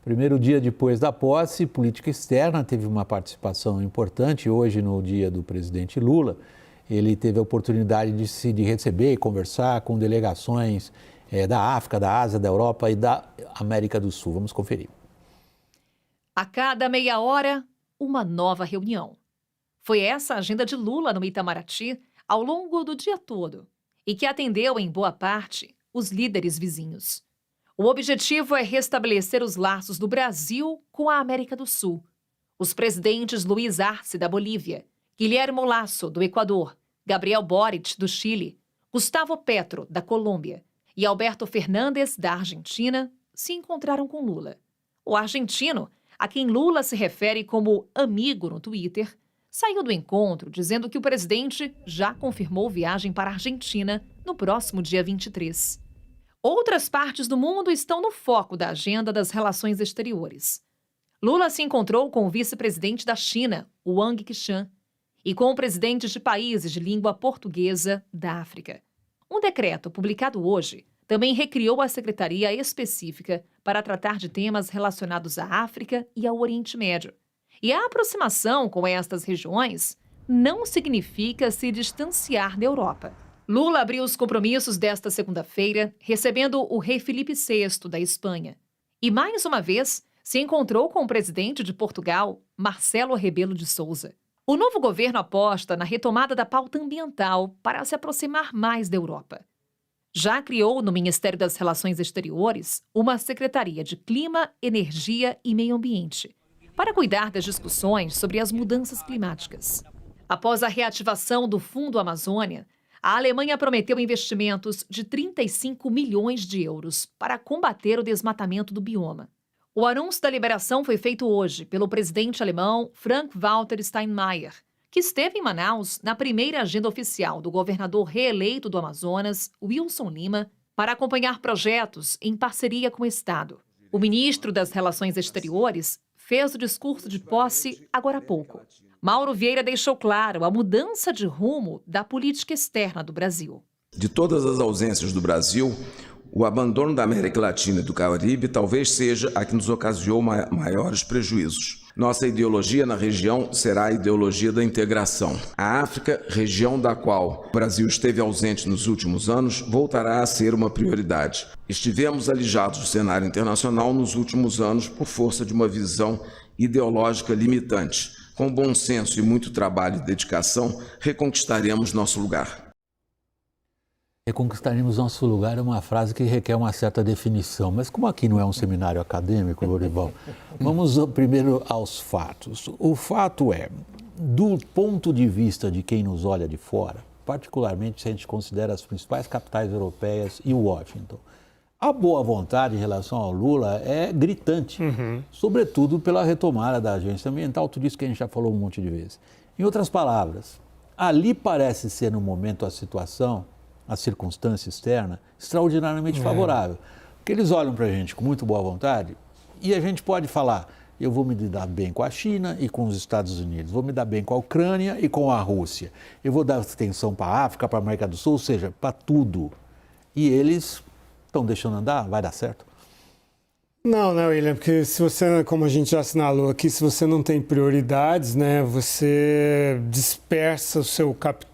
Primeiro dia depois da posse, política externa teve uma participação importante. Hoje, no dia do presidente Lula, ele teve a oportunidade de receber e conversar com delegações da África, da Ásia, da Europa e da América do Sul. Vamos conferir. A cada meia hora, uma nova reunião. Foi essa a agenda de Lula no Itamaraty ao longo do dia todo e que atendeu, em boa parte, os líderes vizinhos. O objetivo é restabelecer os laços do Brasil com a América do Sul. Os presidentes Luiz Arce, da Bolívia, Guilherme Lasso, do Equador, Gabriel Boric, do Chile, Gustavo Petro, da Colômbia e Alberto Fernandes, da Argentina, se encontraram com Lula. O argentino, a quem Lula se refere como amigo no Twitter, saiu do encontro dizendo que o presidente já confirmou viagem para a Argentina no próximo dia 23. Outras partes do mundo estão no foco da agenda das relações exteriores. Lula se encontrou com o vice-presidente da China, Wang Qishan, e com presidentes de países de língua portuguesa da África. Um decreto publicado hoje também recriou a secretaria específica para tratar de temas relacionados à África e ao Oriente Médio. E a aproximação com estas regiões não significa se distanciar da Europa. Lula abriu os compromissos desta segunda-feira, recebendo o rei Filipe VI da Espanha. E, mais uma vez, se encontrou com o presidente de Portugal, Marcelo Rebelo de Sousa. O novo governo aposta na retomada da pauta ambiental para se aproximar mais da Europa. Já criou no Ministério das Relações Exteriores uma Secretaria de Clima, Energia e Meio Ambiente, para cuidar das discussões sobre as mudanças climáticas. Após a reativação do Fundo Amazônia, a Alemanha prometeu investimentos de 35 milhões de euros para combater o desmatamento do bioma. O anúncio da liberação foi feito hoje pelo presidente alemão Frank-Walter Steinmeier, que esteve em Manaus na primeira agenda oficial do governador reeleito do Amazonas, Wilson Lima, para acompanhar projetos em parceria com o Estado. O ministro das Relações Exteriores fez o discurso de posse agora há pouco. Mauro Vieira deixou claro a mudança de rumo da política externa do Brasil. De todas as ausências do Brasil, o abandono da América Latina e do Caribe talvez seja a que nos ocasionou maiores prejuízos. Nossa ideologia na região será a ideologia da integração. A África, região da qual o Brasil esteve ausente nos últimos anos, voltará a ser uma prioridade. Estivemos alijados do cenário internacional nos últimos anos por força de uma visão ideológica limitante. Com bom senso e muito trabalho e dedicação, reconquistaremos nosso lugar. Reconquistaremos nosso lugar é uma frase que requer uma certa definição, mas como aqui não é um seminário acadêmico, Lorival, vamos primeiro aos fatos. O fato é, do ponto de vista de quem nos olha de fora, particularmente se a gente considera as principais capitais europeias e Washington, a boa vontade em relação ao Lula é gritante, sobretudo pela retomada da agência ambiental, tudo isso que a gente já falou um monte de vezes. Em outras palavras, ali parece ser no momento a situação, a circunstância externa, extraordinariamente favorável. Porque eles olham para a gente com muito boa vontade e a gente pode falar, eu vou me dar bem com a China e com os Estados Unidos, vou me dar bem com a Ucrânia e com a Rússia, eu vou dar atenção para a África, para a América do Sul, ou seja, para tudo. E eles estão deixando andar, vai dar certo? Não, William, porque se você, como a gente já assinalou aqui, se você não tem prioridades, né, você dispersa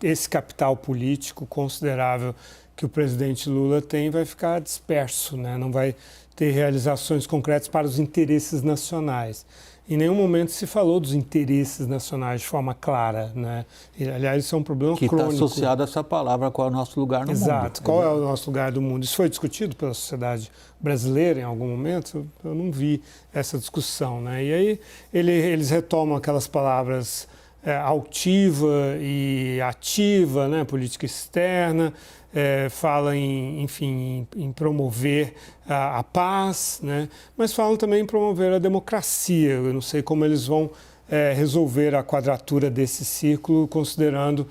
esse capital político considerável que o presidente Lula tem, vai ficar disperso, né, não vai ter realizações concretas para os interesses nacionais. Em nenhum momento se falou dos interesses nacionais de forma clara, né? E, aliás, isso é um problema crônico. Que está associado a essa palavra, qual é o nosso lugar no mundo. Exato, qual é o nosso lugar do mundo. Isso foi discutido pela sociedade brasileira em algum momento? Eu não vi essa discussão, né? E aí eles retomam aquelas palavras altiva e ativa, né? Política externa, fala em promover a paz, né? Mas falam também em promover a democracia. Eu não sei como eles vão resolver a quadratura desse círculo, considerando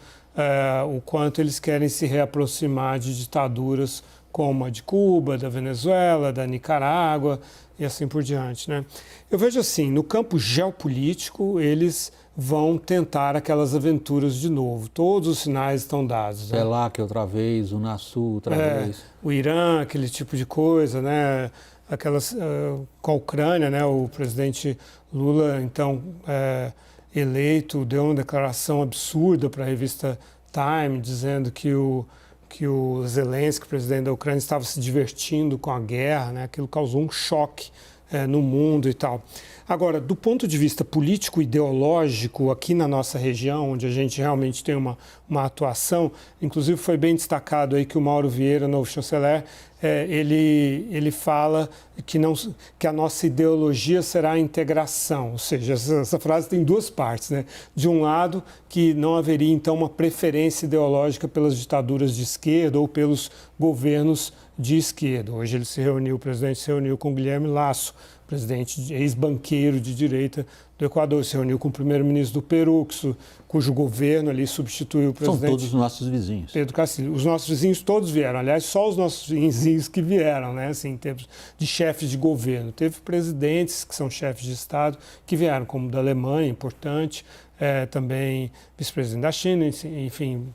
o quanto eles querem se reaproximar de ditaduras como a de Cuba, da Venezuela, da Nicarágua e assim por diante, né? Eu vejo assim, no campo geopolítico, eles vão tentar aquelas aventuras de novo. Todos os sinais estão dados. Né? Lá que outra vez, o Unasul outra vez. O Irã, aquele tipo de coisa, né? com a Ucrânia, né? O presidente Lula, então, eleito, deu uma declaração absurda para a revista Time, dizendo que o Zelensky, presidente da Ucrânia, estava se divertindo com a guerra, né? Aquilo causou um choque no mundo e tal. Agora, do ponto de vista político-ideológico, aqui na nossa região, onde a gente realmente tem uma atuação, inclusive foi bem destacado aí que o Mauro Vieira, novo chanceler, ele fala que a nossa ideologia será a integração, ou seja, essa frase tem duas partes, né? De um lado, que não haveria então uma preferência ideológica pelas ditaduras de esquerda ou pelos governos de esquerda. Hoje o presidente se reuniu com Guilherme Lasso, presidente, ex-banqueiro de direita do Equador, se reuniu com o primeiro-ministro do Peru, cujo governo ali substituiu o presidente. São todos nossos vizinhos. Pedro Castilho. Os nossos vizinhos todos vieram, aliás, só os nossos vizinhos que vieram, né, assim, em termos de chefes de governo. Teve presidentes que são chefes de Estado que vieram, como da Alemanha, importante, também vice-presidente da China, enfim,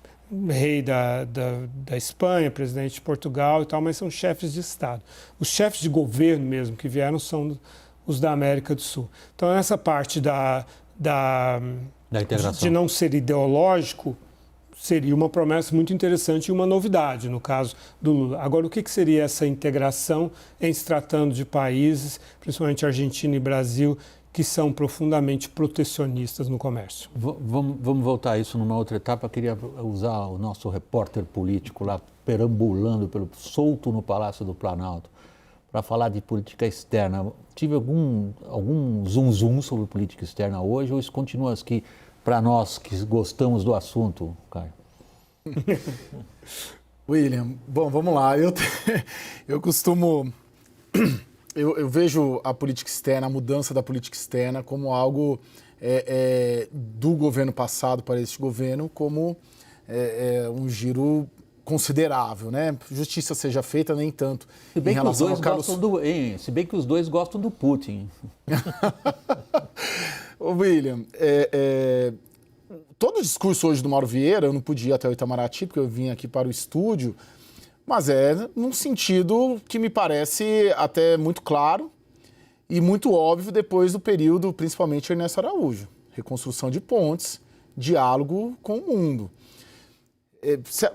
rei da Espanha, presidente de Portugal e tal, mas são chefes de Estado. Os chefes de governo mesmo que vieram são os da América do Sul. Então, essa parte da integração, de não ser ideológico, seria uma promessa muito interessante e uma novidade, no caso do Lula. Agora, o que seria essa integração em se tratando de países, principalmente Argentina e Brasil, que são profundamente protecionistas no comércio? Vamos voltar a isso numa outra etapa. Eu queria usar o nosso repórter político lá, perambulando solto no Palácio do Planalto, para falar de política externa. Tive algum zum sobre política externa hoje, ou isso continua aqui para nós que gostamos do assunto, Caio? William, bom, vamos lá. Eu costumo... Eu vejo a política externa, a mudança da política externa como algo do governo passado para este governo, como um giro considerável, né? Justiça seja feita, nem tanto. Se bem, que os dois se bem que os dois gostam do Putin. William, todo o discurso hoje do Mauro Vieira, eu não podia ir até o Itamaraty, porque eu vim aqui para o estúdio, mas num sentido que me parece até muito claro e muito óbvio depois do período, principalmente Ernesto Araújo. Reconstrução de pontes, diálogo com o mundo.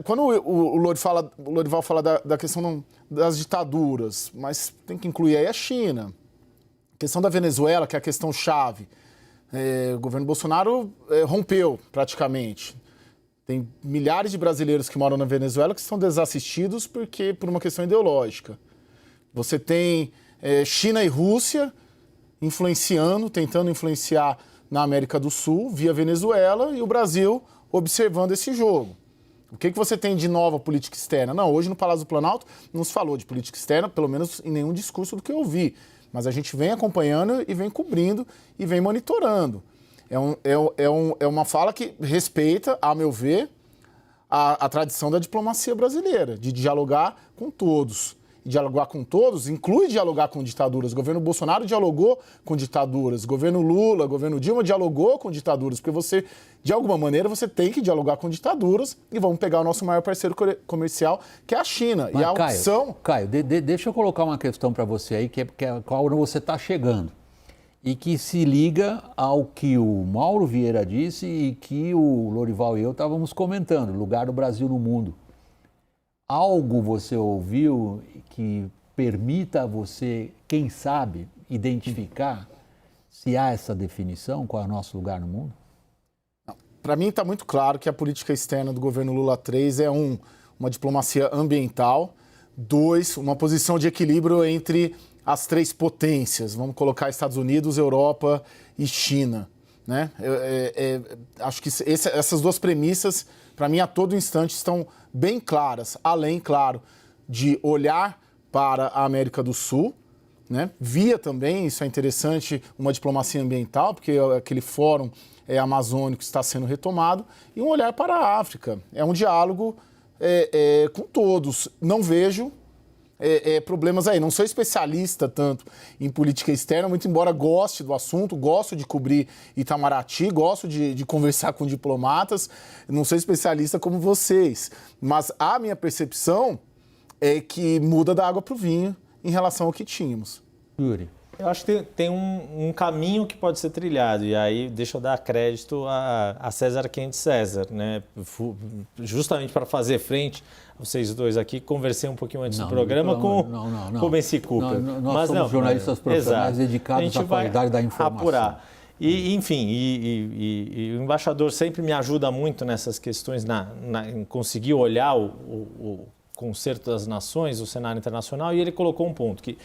Quando o Lorival fala da questão das ditaduras, mas tem que incluir aí a China. A questão da Venezuela, que é a questão chave. O governo Bolsonaro rompeu praticamente. Tem milhares de brasileiros que moram na Venezuela que estão desassistidos por uma questão ideológica. Você tem China e Rússia tentando influenciar na América do Sul via Venezuela, e o Brasil observando esse jogo. O que você tem de nova política externa? Não, hoje no Palácio do Planalto não se falou de política externa, pelo menos em nenhum discurso do que eu ouvi. Mas a gente vem acompanhando e vem cobrindo e vem monitorando. É uma fala que respeita, a meu ver, a tradição da diplomacia brasileira, de dialogar com todos. E dialogar com todos inclui dialogar com ditaduras. O governo Bolsonaro dialogou com ditaduras. O governo Lula, o governo Dilma dialogou com ditaduras, porque de alguma maneira, você tem que dialogar com ditaduras. E vamos pegar o nosso maior parceiro comercial, que é a China. Mas, e a opção... Caio, deixa eu colocar uma questão para você aí, que é a qual você está chegando. E que se liga ao que o Mauro Vieira disse e que o Lorival e eu estávamos comentando, lugar do Brasil no mundo. Algo você ouviu que permita a você, quem sabe, identificar se há essa definição, qual é o nosso lugar no mundo? Para mim está muito claro que a política externa do governo Lula 3 é uma diplomacia ambiental, 2, uma posição de equilíbrio entre as três potências, vamos colocar Estados Unidos, Europa e China, né? Acho que essas duas premissas, para mim, a todo instante estão bem claras, além, claro, de olhar para a América do Sul, né? Via também, isso é interessante, uma diplomacia ambiental, porque aquele fórum amazônico está sendo retomado, e um olhar para a África. É um diálogo com todos. Não vejo problemas aí. Não sou especialista tanto em política externa, muito embora goste do assunto, gosto de cobrir Itamaraty, gosto de conversar com diplomatas, não sou especialista como vocês. Mas a minha percepção é que muda da água para o vinho em relação ao que tínhamos. Yuri. Eu acho que tem um caminho que pode ser trilhado, e aí deixa eu dar crédito a César quem de César, né? Justamente para fazer frente, vocês dois aqui, conversei um pouquinho antes do programa com o Benci Cooper. Nós somos jornalistas profissionais dedicados à qualidade da informação. Apurar. E, enfim, o embaixador sempre me ajuda muito nessas questões, em conseguir olhar o concerto das nações, o cenário internacional, e ele colocou um ponto que...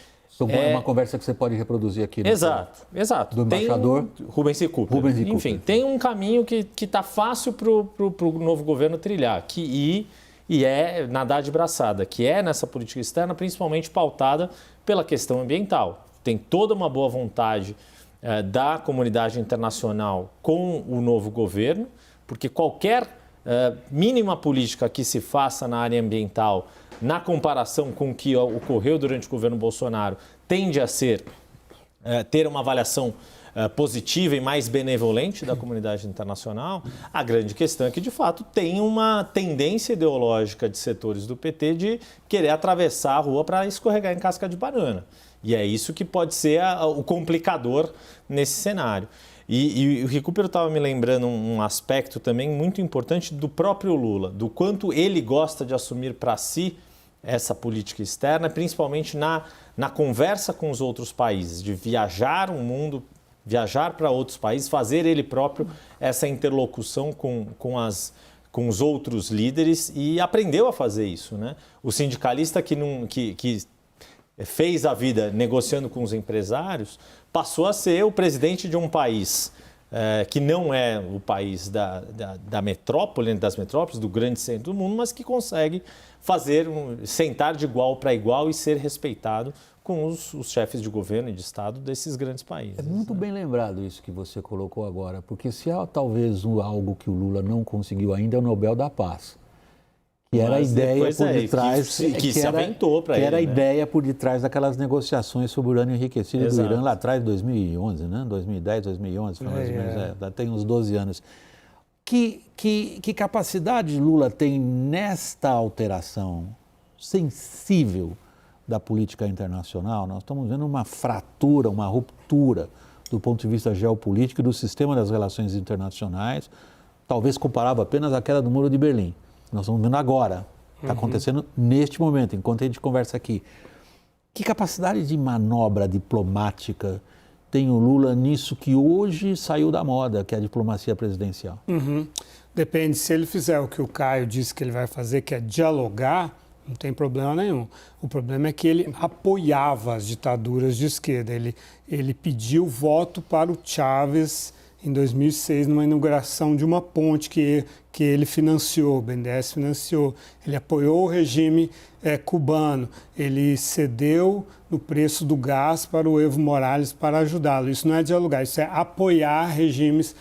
É uma conversa que você pode reproduzir aqui. Exato. Do embaixador Rubens e Cooper. Enfim, tem um caminho que está fácil para o novo governo trilhar, e é nadar de braçada, que é nessa política externa principalmente pautada pela questão ambiental. Tem toda uma boa vontade da comunidade internacional com o novo governo, porque qualquer mínima política que se faça na área ambiental, na comparação com o que ocorreu durante o governo Bolsonaro, tende a ter uma avaliação positiva e mais benevolente da comunidade internacional. A grande questão é que, de fato, tem uma tendência ideológica de setores do PT de querer atravessar a rua para escorregar em casca de banana. E é isso que pode ser o complicador nesse cenário. E o Recupero estava me lembrando um aspecto também muito importante do próprio Lula, do quanto ele gosta de assumir para si essa política externa, principalmente na conversa com os outros países, de viajar o mundo, viajar para outros países, fazer ele próprio essa interlocução com os outros líderes, e aprendeu a fazer isso, né? O sindicalista que fez a vida negociando com os empresários passou a ser o presidente de um país que não é o país da metrópole, das metrópoles, do grande centro do mundo, mas que consegue sentar de igual para igual e ser respeitado com os chefes de governo e de Estado desses grandes países. É muito bem lembrado isso que você colocou agora, porque se há talvez algo que o Lula não conseguiu ainda é o Nobel da Paz. Que era a ideia por detrás... Que se aventou para ele. Que era a ideia por detrás daquelas negociações sobre o urânio enriquecido do Irã lá atrás, 2011, né? 2010, 2011, mais ou menos, tem uns 12 anos. Que capacidade Lula tem nesta alteração sensível da política internacional? Nós estamos vendo uma fratura, uma ruptura do ponto de vista geopolítico e do sistema das relações internacionais, talvez comparável apenas à queda do Muro de Berlim. Nós estamos vendo agora, está acontecendo neste momento, enquanto a gente conversa aqui. Que capacidade de manobra diplomática tem o Lula nisso que hoje saiu da moda, que é a diplomacia presidencial? Depende, se ele fizer o que o Caio disse que ele vai fazer, que é dialogar, não tem problema nenhum. O problema é que ele apoiava as ditaduras de esquerda. Ele pediu voto para o Chávez em 2006, numa inauguração de uma ponte que ele financiou, o BNDES financiou. Ele apoiou o regime cubano, ele cedeu no preço do gás para o Evo Morales para ajudá-lo. Isso não é dialogar, isso é apoiar regimes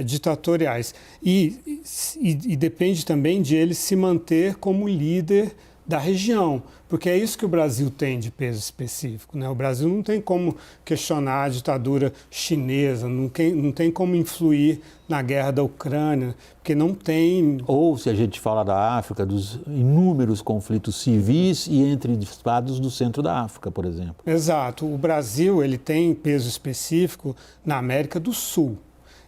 ditatoriais. E depende também de ele se manter como líder da região, porque é isso que o Brasil tem de peso específico, né? O Brasil não tem como questionar a ditadura chinesa, não tem como influir na guerra da Ucrânia, porque não tem... Ou, se a gente fala da África, dos inúmeros conflitos civis e entre estados do centro da África, por exemplo. Exato. O Brasil ele tem peso específico na América do Sul.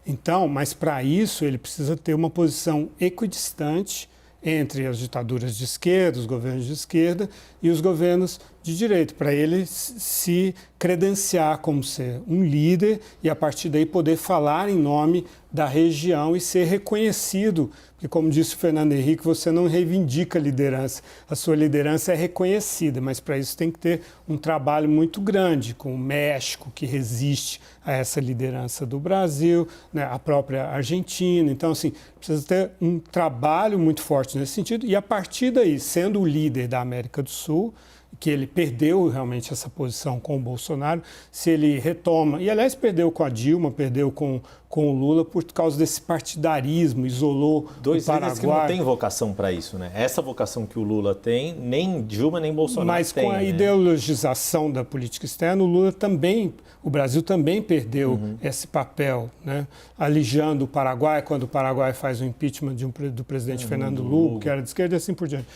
Então, mas para isso ele precisa ter uma posição equidistante entre as ditaduras de esquerda, os governos de esquerda e os governos de direita, para ele se credenciar como ser um líder e, a partir daí, poder falar em nome da região e ser reconhecido. Porque, como disse o Fernando Henrique, você não reivindica a liderança, a sua liderança é reconhecida, mas para isso tem que ter um trabalho muito grande com o México, que resiste a essa liderança do Brasil, né, a própria Argentina. Então, assim, precisa ter um trabalho muito forte nesse sentido e, a partir daí, sendo o líder da América do Sul, que ele perdeu realmente essa posição com o Bolsonaro, se ele retoma, e aliás perdeu com a Dilma, perdeu com o Lula por causa desse partidarismo, isolou dois o Paraguai. Dois líderes que não têm vocação para isso, né? Essa vocação que o Lula tem, nem Dilma nem Bolsonaro Mas tem. Com a ideologização da política externa, o Brasil também perdeu esse papel, né? Alijando o Paraguai, quando o Paraguai faz o impeachment do presidente Fernando Lugo, que era de esquerda e assim por diante.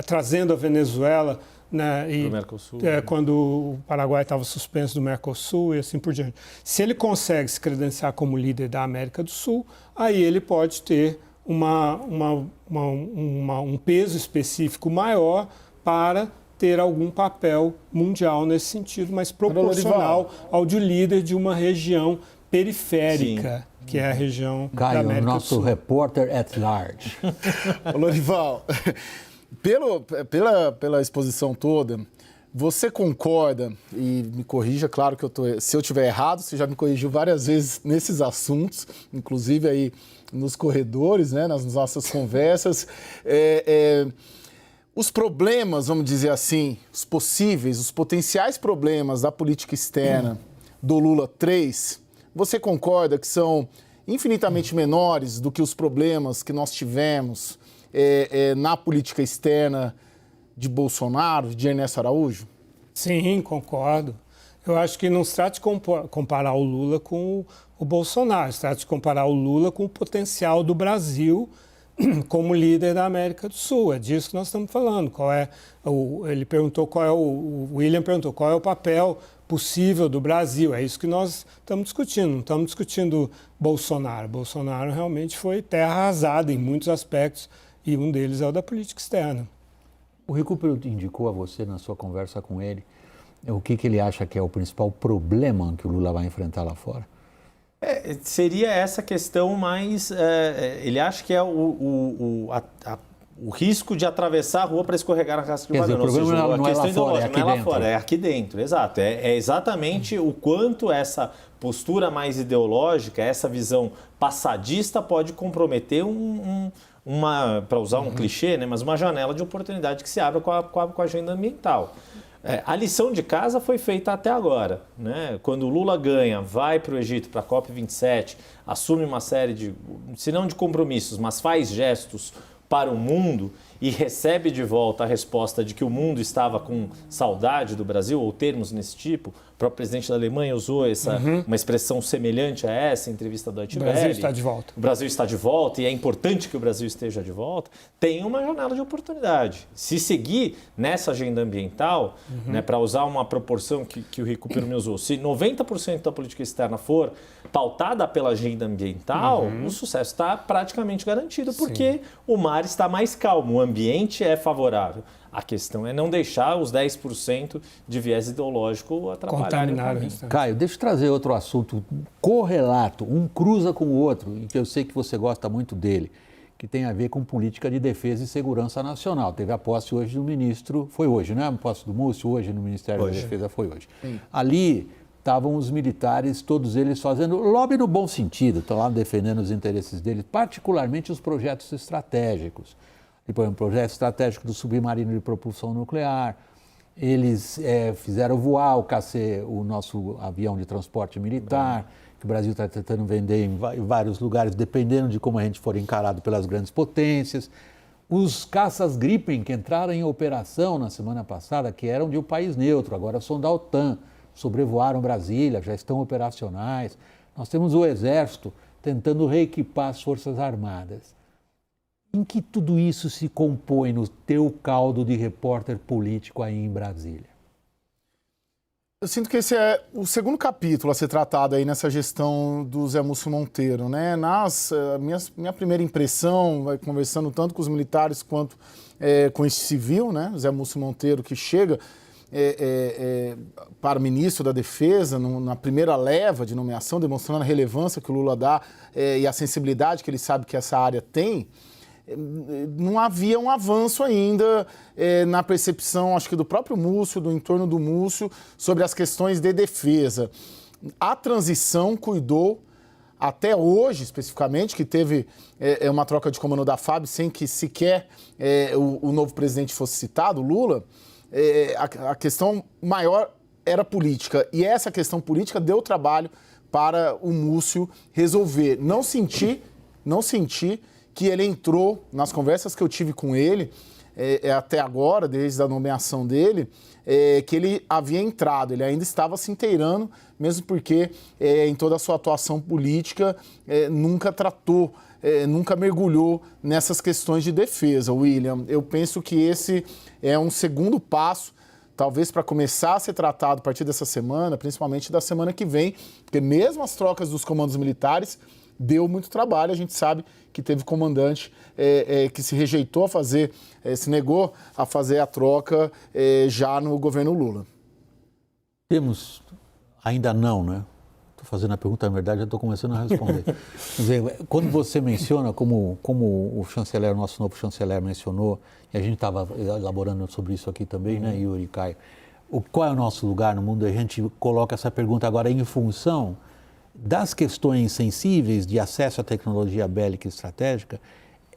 Trazendo a Venezuela né, e Mercosul, quando o Paraguai estava suspenso do Mercosul e assim por diante. Se ele consegue se credenciar como líder da América do Sul, aí ele pode ter um peso específico maior para ter algum papel mundial nesse sentido, mas proporcional ao de líder de uma região periférica, que é a região da América do nosso Sul. repórter at large. Ô, Lorival, pela exposição toda, você concorda, e me corrija, claro que se eu estiver errado, você já me corrigiu várias vezes nesses assuntos, inclusive aí nos corredores, né, nas nossas conversas, os problemas, vamos dizer assim, os potenciais problemas da política externa do Lula 3, você concorda que são infinitamente menores do que os problemas que nós tivemos na política externa de Bolsonaro, de Ernesto Araújo? Sim, concordo. Eu acho que não se trata de comparar o Lula com o Bolsonaro, se trata de comparar o Lula com o potencial do Brasil como líder da América do Sul. É disso que nós estamos falando. Ele perguntou o William perguntou qual é o papel possível do Brasil. É isso que nós estamos discutindo. Não estamos discutindo Bolsonaro. Bolsonaro realmente foi terra arrasada em muitos aspectos e um deles é o da política externa. O Recupero indicou a você, na sua conversa com ele, o que ele acha que é o principal problema que o Lula vai enfrentar lá fora? Seria essa questão mais... ele acha que é o risco de atravessar a rua para escorregar na casca de banana. O problema não é lá fora, é aqui dentro. Fora, é aqui dentro, exato. É exatamente o quanto essa postura mais ideológica, essa visão passadista pode comprometer para usar um clichê, né, mas uma janela de oportunidade que se abre com a agenda ambiental. A lição de casa foi feita até agora, né? Quando o Lula ganha, vai para o Egito, para a COP27, assume uma série de, se não de compromissos, mas faz gestos para o mundo e recebe de volta a resposta de que o mundo estava com saudade do Brasil, ou termos nesse tipo. O próprio presidente da Alemanha usou uma expressão semelhante a essa em entrevista da Deutsche Welle. O Brasil está de volta. O Brasil está de volta e é importante que o Brasil esteja de volta. Tem uma janela de oportunidade. Se seguir nessa agenda ambiental, né, para usar uma proporção que o Recupero me usou, se 90% da política externa for pautada pela agenda ambiental, o sucesso está praticamente garantido, porque o mar está mais calmo, o ambiente é favorável. A questão é não deixar os 10% de viés ideológico atrapalharem o caminho. Caio, deixa eu trazer outro assunto correlato, um cruza com o outro, e que eu sei que você gosta muito dele, que tem a ver com política de defesa e segurança nacional. Teve a posse hoje do ministro, foi hoje, né? A posse do Múcio, hoje no Ministério da Defesa, foi hoje. Sim. Ali estavam os militares, todos eles fazendo lobby no bom sentido, estão lá defendendo os interesses deles, particularmente os projetos estratégicos. Por exemplo, o projeto estratégico do submarino de propulsão nuclear, eles fizeram voar o nosso avião de transporte militar, que o Brasil está tentando vender em vários lugares, dependendo de como a gente for encarado pelas grandes potências. Os caças Gripen, que entraram em operação na semana passada, que eram de um país neutro, agora são da OTAN, sobrevoaram Brasília, já estão operacionais. Nós temos o Exército tentando reequipar as Forças Armadas. Em que tudo isso se compõe no teu caldo de repórter político aí em Brasília? Eu sinto que esse é o segundo capítulo a ser tratado aí nessa gestão do Zé Múcio Monteiro, né? Minha primeira impressão, conversando tanto com os militares quanto com esse civil, né? Zé Múcio Monteiro, que chega para o ministro da Defesa na primeira leva de nomeação, demonstrando a relevância que o Lula dá e a sensibilidade que ele sabe que essa área tem. Não havia um avanço ainda na percepção, acho que do próprio Múcio, do entorno do Múcio, sobre as questões de defesa. A transição cuidou, até hoje especificamente, que teve uma troca de comando da FAB sem que sequer o novo presidente fosse citado, Lula, a questão maior era política. E essa questão política deu trabalho para o Múcio resolver. Não senti que ele entrou, nas conversas que eu tive com ele, até agora, desde a nomeação dele, que ele havia entrado, ele ainda estava se inteirando, mesmo porque em toda a sua atuação política nunca tratou, nunca mergulhou nessas questões de defesa, William. Eu penso que esse é um segundo passo talvez para começar a ser tratado a partir dessa semana, principalmente da semana que vem, porque mesmo as trocas dos comandos militares deu muito trabalho. A gente sabe que teve comandante que se rejeitou a fazer, se negou a fazer a troca já no governo Lula. Temos, ainda não, né? Estou fazendo a pergunta, na verdade, já estou começando a responder. Quer dizer, quando você menciona, como o chanceler, o nosso novo chanceler mencionou, e a gente estava elaborando sobre isso aqui também, né, Yuri e Caio, qual é o nosso lugar no mundo? A gente coloca essa pergunta agora em função das questões sensíveis de acesso à tecnologia bélica e estratégica.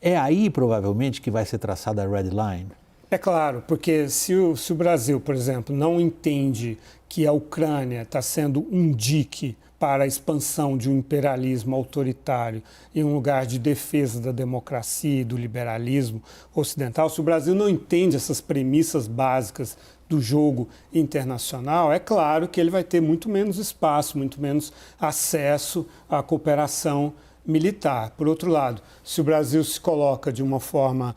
É aí, provavelmente, que vai ser traçada a red line? É claro, porque se o Brasil, por exemplo, não entende que a Ucrânia está sendo um dique para a expansão de um imperialismo autoritário em um lugar de defesa da democracia e do liberalismo ocidental, se o Brasil não entende essas premissas básicas do jogo internacional, é claro que ele vai ter muito menos espaço, muito menos acesso à cooperação militar. Por outro lado, se o Brasil se coloca de uma forma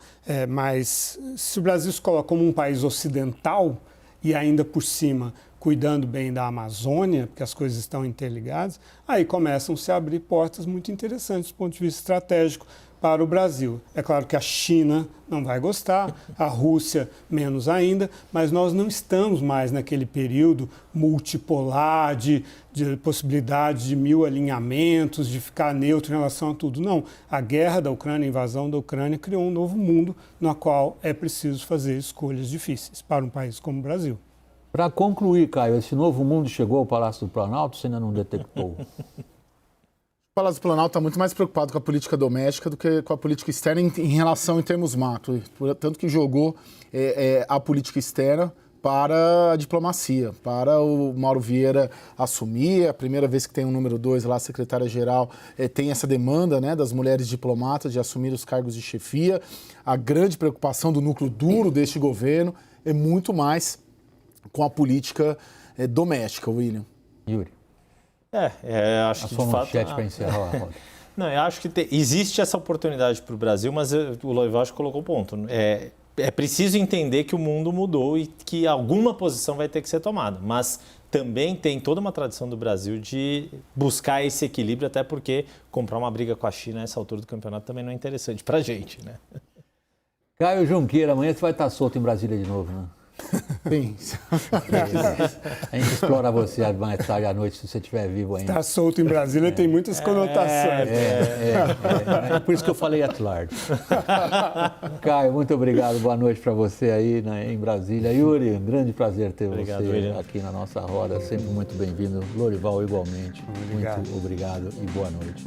se o Brasil se coloca como um país ocidental e ainda por cima cuidando bem da Amazônia, porque as coisas estão interligadas, aí começam a se abrir portas muito interessantes do ponto de vista estratégico para o Brasil. É claro que a China não vai gostar, a Rússia menos ainda, mas nós não estamos mais naquele período multipolar de possibilidade de 1000 alinhamentos, de ficar neutro em relação a tudo. Não, a guerra da Ucrânia, a invasão da Ucrânia criou um novo mundo no qual é preciso fazer escolhas difíceis para um país como o Brasil. Para concluir, Caio, esse novo mundo chegou ao Palácio do Planalto, você ainda não detectou? O Palácio do Planalto está muito mais preocupado com a política doméstica do que com a política externa em relação em termos macro. Tanto que jogou a política externa para a diplomacia, para o Mauro Vieira assumir. É a primeira vez que tem um número 2 lá, a secretária-geral, tem essa demanda, né, das mulheres diplomatas de assumir os cargos de chefia. A grande preocupação do núcleo duro deste governo é muito mais com a política doméstica, William. Yuri. Acho que de fato... para encerrar a roda. Não, eu acho que existe essa oportunidade para o Brasil, mas o Loival colocou o ponto. É preciso entender que o mundo mudou e que alguma posição vai ter que ser tomada, mas também tem toda uma tradição do Brasil de buscar esse equilíbrio, até porque comprar uma briga com a China nessa altura do campeonato também não é interessante para a gente, né? Caio Junqueira, amanhã você vai estar solto em Brasília de novo, né? Sim. A gente explora você mais tarde à noite, se você estiver vivo ainda. Estar solto em Brasília tem muitas conotações. É por isso que eu falei at large. Caio, muito obrigado. Boa noite para você aí em Brasília. Yuri, um grande prazer ter você aqui na nossa roda. Sempre muito bem-vindo. Lourival, igualmente. Muito obrigado e boa noite.